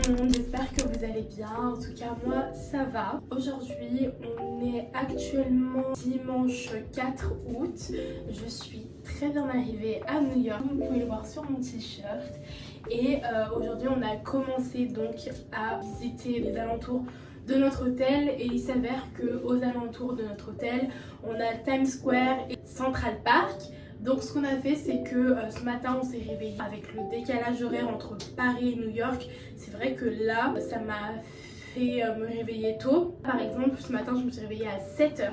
le monde, j'espère que vous allez bien. En tout cas moi ça va. Aujourd'hui on est actuellement dimanche 4 août. Je suis très bien arrivée à New York, vous pouvez le voir sur mon t-shirt. Et aujourd'hui on a commencé donc à visiter les alentours de notre hôtel et il s'avère qu'aux alentours de notre hôtel on a Times Square et Central Park. Donc ce qu'on a fait, c'est que ce matin on s'est réveillé avec le décalage horaire entre Paris et New York. C'est vrai que là ça m'a fait me réveiller tôt. Par exemple ce matin je me suis réveillée à 7h.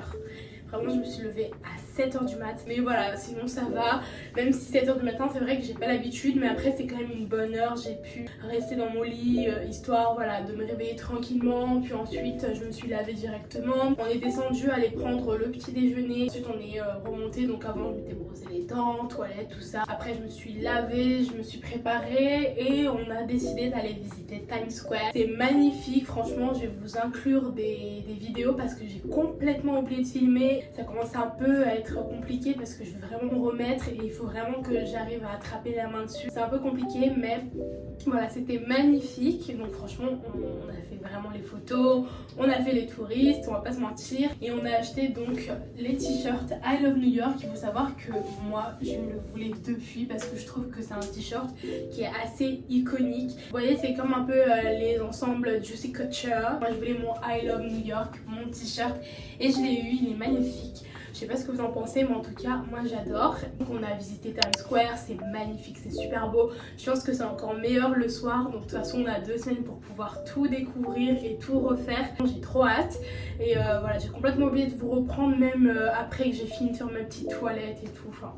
Vraiment je me suis levée à 7h du mat. Mais voilà, sinon ça va. Même si 7h du matin c'est vrai que j'ai pas l'habitude, mais après c'est quand même une bonne heure. J'ai pu rester dans mon lit histoire voilà, de me réveiller tranquillement. Puis ensuite je me suis lavée directement. On est descendu aller prendre le petit déjeuner. Ensuite on est remonté, donc avant je m'étais brossé les dents, toilette, tout ça. Après je me suis lavée, je me suis préparée et on a décidé d'aller visiter Times Square. C'est magnifique, franchement je vais vous inclure des vidéos parce que j'ai complètement oublié de filmer. Ça commence un peu à être compliqué parce que je veux vraiment me remettre et il faut vraiment que j'arrive à attraper la main dessus. C'est un peu compliqué mais voilà, c'était magnifique. Donc franchement on a fait vraiment les photos, on a fait les touristes, on va pas se mentir. Et on a acheté donc les t-shirts I Love New York. Il faut savoir que moi je le voulais depuis parce que je trouve que c'est un t-shirt qui est assez iconique. Vous voyez c'est comme un peu les ensembles Juicy Couture. Moi je voulais mon I Love New York, mon t-shirt et je l'ai eu, il est magnifique. Je sais pas ce que vous en pensez mais en tout cas moi j'adore. Donc on a visité Times Square, c'est magnifique, c'est super beau. Je pense que c'est encore meilleur le soir. Donc de toute façon on a 2 semaines pour pouvoir tout découvrir et tout refaire. J'ai trop hâte. Et voilà, j'ai complètement oublié de vous reprendre même après que j'ai fini de faire ma petite toilette et tout. Enfin,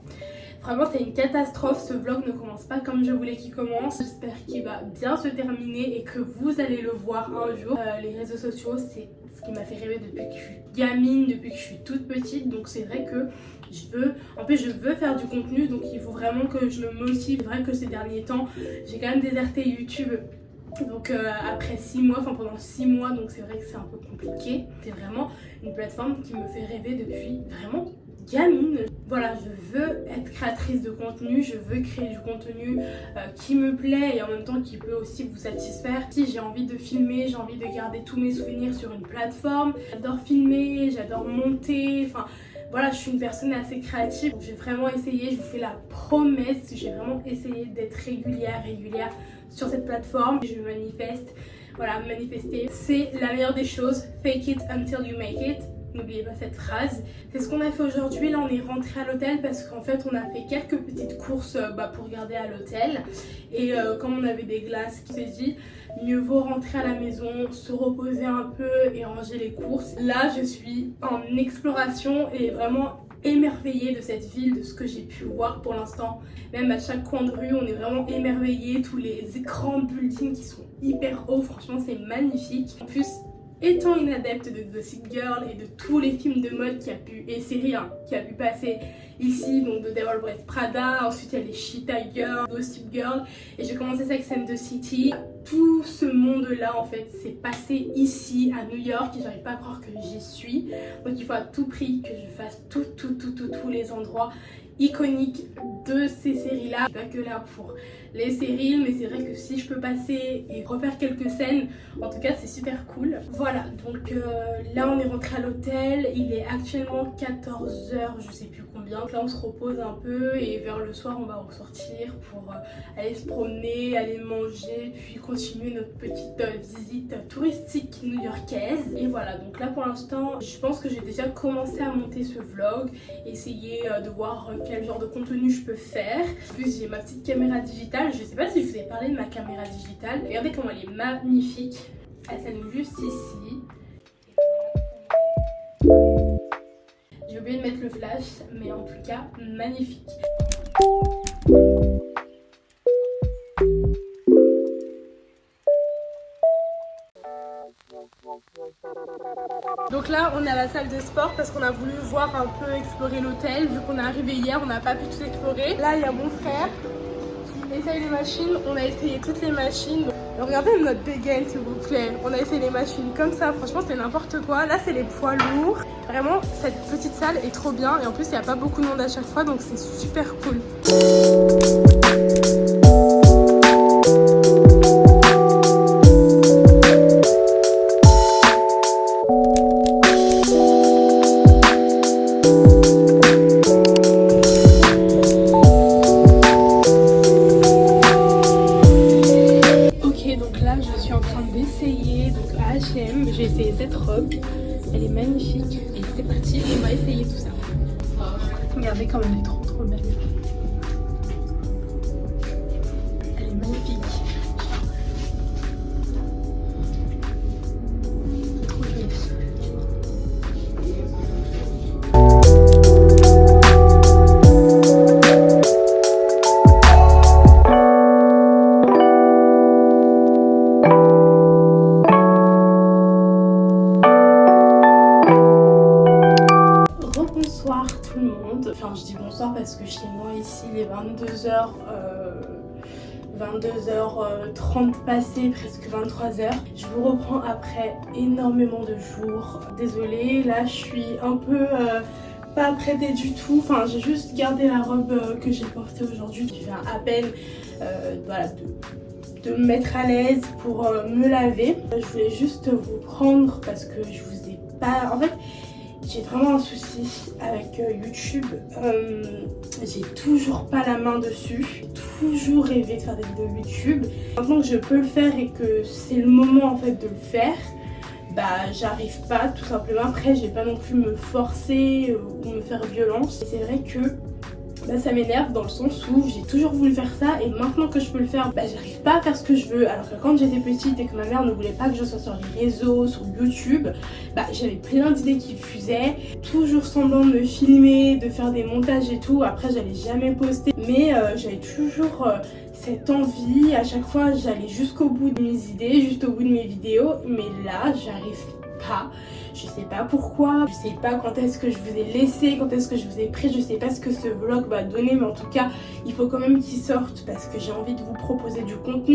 vraiment c'est une catastrophe, ce vlog ne commence pas comme je voulais qu'il commence. J'espère qu'il va bien se terminer et que vous allez le voir un jour. Les réseaux sociaux c'est ce qui m'a fait rêver depuis que je suis gamine, depuis que je suis toute petite. Donc c'est vrai que je veux faire du contenu, donc il faut vraiment que je me motive. C'est vrai que ces derniers temps j'ai quand même déserté YouTube. Donc après 6 mois, enfin pendant 6 mois, donc c'est vrai que c'est un peu compliqué. C'est vraiment une plateforme qui me fait rêver depuis vraiment gamine. Voilà, je veux être créatrice de contenu, je veux créer du contenu qui me plaît et en même temps qui peut aussi vous satisfaire. Si j'ai envie de filmer, j'ai envie de garder tous mes souvenirs sur une plateforme. J'adore filmer, j'adore monter, enfin voilà, je suis une personne assez créative. J'ai vraiment essayé, je vous fais la promesse, j'ai vraiment essayé d'être régulière sur cette plateforme. Je manifeste, voilà, manifester, c'est la meilleure des choses. Fake it until you make it. N'oubliez pas cette phrase. C'est ce qu'on a fait aujourd'hui. Là on est rentré à l'hôtel parce qu'en fait on a fait quelques petites courses pour garder à l'hôtel. Et comme on avait des glaces, on s'est dit mieux vaut rentrer à la maison, se reposer un peu et ranger les courses. Là je suis en exploration et vraiment émerveillée de cette ville, de ce que j'ai pu voir pour l'instant. Même à chaque coin de rue on est vraiment émerveillés. Tous les écrans buildings qui sont hyper hauts, franchement c'est magnifique. En plus, étant une adepte de Gossip Girl et de tous les films de mode et séries qui a pu passer ici, donc de Devil Wears Prada, ensuite il y a les Cheetah Girls, Gossip Girl, et j'ai commencé Sex and the City. Tout ce monde là en fait s'est passé ici à New York et j'arrive pas à croire que j'y suis. Donc il faut à tout prix que je fasse tous les endroits iconique de ces séries là. Pas que là pour les séries, mais c'est vrai que si je peux passer et refaire quelques scènes, en tout cas c'est super cool. Voilà, donc là on est rentré à l'hôtel, il est actuellement 14h, je sais plus combien. Donc là on se repose un peu et vers le soir on va ressortir pour aller se promener, aller manger, puis continuer notre petite visite touristique new-yorkaise. Et voilà, donc là pour l'instant je pense que j'ai déjà commencé à monter ce vlog, essayer de voir quel genre de contenu je peux faire. En plus j'ai ma petite caméra digitale, je sais pas si je vous ai parlé de ma caméra digitale. Regardez comment elle est magnifique, elle s'allume juste ici. J'ai oublié de mettre le flash, mais en tout cas magnifique. Donc là on est à la salle de sport parce qu'on a voulu voir un peu explorer l'hôtel. Vu qu'on est arrivé hier on n'a pas pu tout explorer. Là il y a mon frère qui essaye les machines. On a essayé toutes les machines. Regardez notre dégaine s'il vous plaît. On a essayé les machines comme ça, franchement c'est n'importe quoi. Là c'est les poids lourds. Vraiment cette petite salle est trop bien. Et en plus il n'y a pas beaucoup de monde à chaque fois, donc c'est super cool. robe. Elle est magnifique. Et c'est parti, on va essayer tout ça. Regardez comme elle est trop belle. Elle est magnifique. Trop jolie. Bonsoir tout le monde, enfin je dis bonsoir parce que chez moi ici il est 22h30 passées, presque 23h. Je vous reprends après énormément de jours. Désolée, là je suis un peu pas apprêtée du tout, enfin j'ai juste gardé la robe que j'ai portée aujourd'hui. Je viens à peine voilà, de me mettre à l'aise pour me laver. Je voulais juste vous prendre parce que je vous ai pas... En fait, j'ai vraiment un souci avec YouTube. J'ai toujours pas la main dessus. J'ai toujours rêvé de faire des vidéos YouTube. Maintenant que je peux le faire et que c'est le moment en fait de le faire, bah j'arrive pas tout simplement. Après j'ai pas non plus me forcer ou me faire violence. Et c'est vrai que bah, ça m'énerve dans le sens où j'ai toujours voulu faire ça et maintenant que je peux le faire, bah j'arrive pas à faire ce que je veux. Alors que quand j'étais petite et que ma mère ne voulait pas que je sois sur les réseaux, sur YouTube, bah j'avais plein d'idées qui fusaient, toujours semblant de me filmer, de faire des montages et tout. Après j'allais jamais poster, mais j'avais toujours cette envie. À chaque fois j'allais jusqu'au bout de mes idées, juste au bout de mes vidéos, mais là j'arrive pas. Je sais pas pourquoi, je sais pas quand est-ce que je vous ai laissé, quand est-ce que je vous ai pris, je sais pas ce que ce vlog va donner, mais en tout cas il faut quand même qu'il sorte parce que j'ai envie de vous proposer du contenu.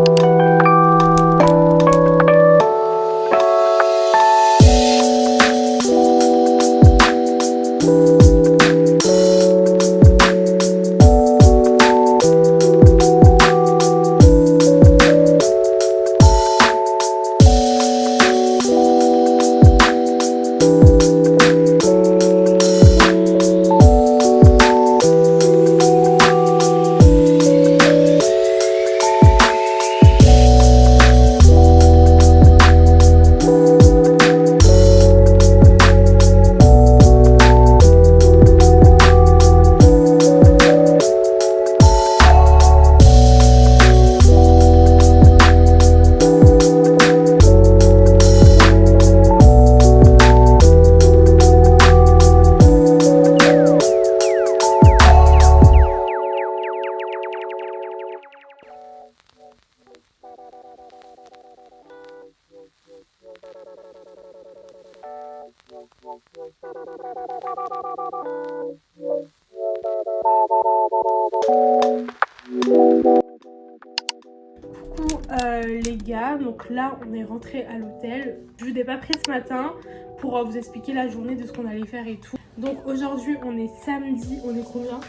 Coucou les gars, donc là on est rentré à l'hôtel. Je vous ai pas pris ce matin pour vous expliquer la journée de ce qu'on allait faire et tout. Donc aujourd'hui on est samedi, on est combien?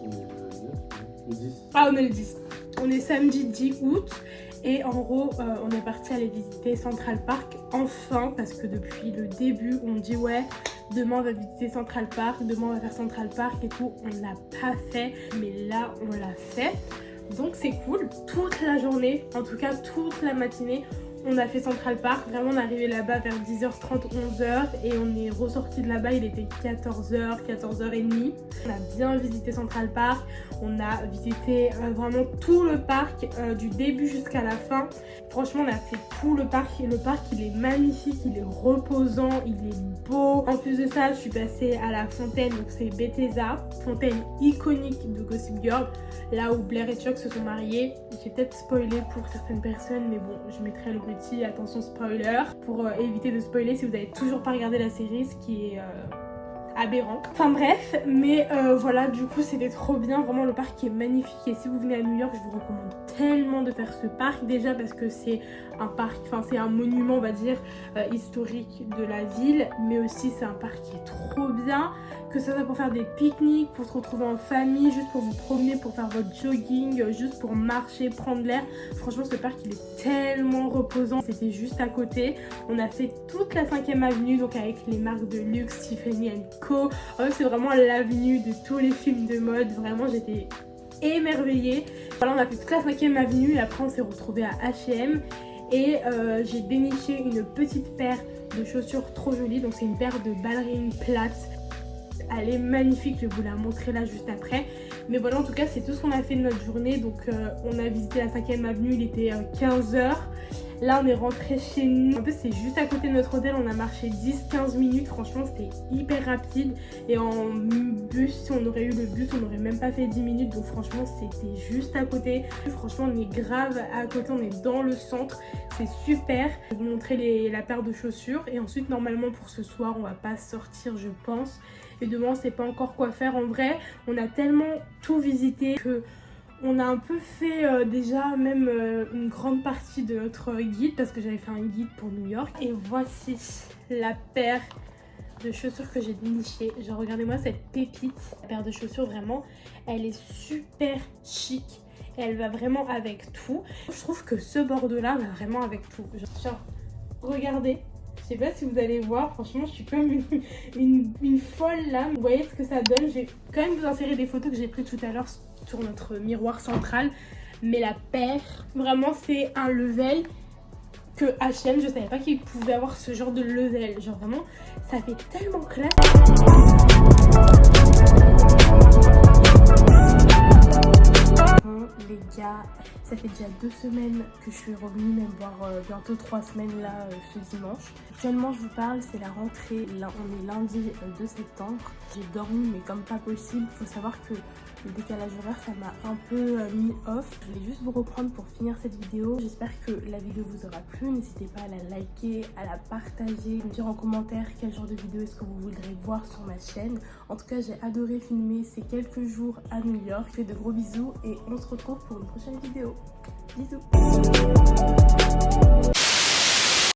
On est le 10. Ah on est le 10. On est samedi 10 août. Et en gros, on est parti aller visiter Central Park, enfin, parce que depuis le début, on dit ouais, demain on va visiter Central Park, demain on va faire Central Park et tout. On l'a pas fait, mais là on l'a fait. Donc c'est cool, toute la journée, en tout cas toute la matinée, on a fait Central Park. Vraiment on est arrivé là-bas vers 10h30, 11h et on est ressorti de là-bas, il était 14h, 14h30. On a bien visité Central Park, on a visité vraiment tout le parc du début jusqu'à la fin. Franchement on a fait tout le parc et le parc il est magnifique, il est reposant, il est beau. En plus de ça je suis passée à la fontaine, donc c'est Bethesda, fontaine iconique de Gossip Girl, là où Blair et Chuck se sont mariés. J'ai peut-être spoilé pour certaines personnes mais bon je mettrai le petit attention spoiler pour éviter de spoiler si vous n'avez toujours pas regardé la série, ce qui est aberrant. Enfin bref, mais voilà, du coup c'était trop bien, vraiment le parc est magnifique et si vous venez à New York je vous recommande tellement de faire ce parc, déjà parce que c'est un parc, enfin c'est un monument on va dire historique de la ville, mais aussi c'est un parc qui est trop bien, que ça soit pour faire des pique-niques, pour se retrouver en famille, juste pour vous promener, pour faire votre jogging, juste pour marcher, prendre l'air. Franchement ce parc il est tellement reposant, c'était juste à côté. On a fait toute la 5e avenue, donc avec les marques de luxe, Tiffany Co. C'est vraiment l'avenue de tous les films de mode, vraiment j'étais émerveillée. Voilà, on a fait toute la 5e avenue et après on s'est retrouvé à H&M. Et j'ai déniché une petite paire de chaussures trop jolie. Donc c'est une paire de ballerines plates. Elle est magnifique, je vais vous la montrer là juste après. Mais voilà, en tout cas c'est tout ce qu'on a fait de notre journée. Donc on a visité la 5e avenue, il était 15h. Là on est rentré chez nous. En plus c'est juste à côté de notre hôtel, on a marché 10-15 minutes. Franchement c'était hyper rapide. Et en bus, si on aurait eu le bus, on n'aurait même pas fait 10 minutes. Donc franchement c'était juste à côté. Franchement on est grave à côté, on est dans le centre. C'est super. Je vais vous montrer la paire de chaussures. Et ensuite normalement pour ce soir on va pas sortir je pense. Et demain on sait pas encore quoi faire. En vrai on a tellement tout visité que on a un peu fait déjà même une grande partie de notre guide parce que j'avais fait un guide pour New York. Et voici la paire de chaussures que j'ai dénichée. Genre regardez-moi cette pépite. La paire de chaussures vraiment, elle est super chic. Et elle va vraiment avec tout. Je trouve que ce bordeaux-là va vraiment avec tout. Genre regardez. Je sais pas si vous allez voir, franchement je suis comme une folle là. Vous voyez ce que ça donne. Je vais quand même vous insérer des photos que j'ai prises tout à l'heure sur notre miroir central. Mais la paire, vraiment c'est un level que H&M, je savais pas qu'il pouvait avoir ce genre de level. Genre vraiment, ça fait tellement classe. Les gars, ça fait déjà 2 semaines que je suis revenue, même voire bientôt 3 semaines là ce dimanche. Actuellement je vous parle, c'est la rentrée, là on est lundi 2 septembre. J'ai dormi mais comme pas possible. Il faut savoir que le décalage horaire ça m'a un peu mis off. Je voulais juste vous reprendre pour finir cette vidéo. J'espère que la vidéo vous aura plu. N'hésitez pas à la liker, à la partager, me dire en commentaire quel genre de vidéo est-ce que vous voudrez voir sur ma chaîne. En tout cas j'ai adoré filmer ces quelques jours à New York. Je fais de gros bisous et on se retrouve pour une prochaine vidéo. Bisous.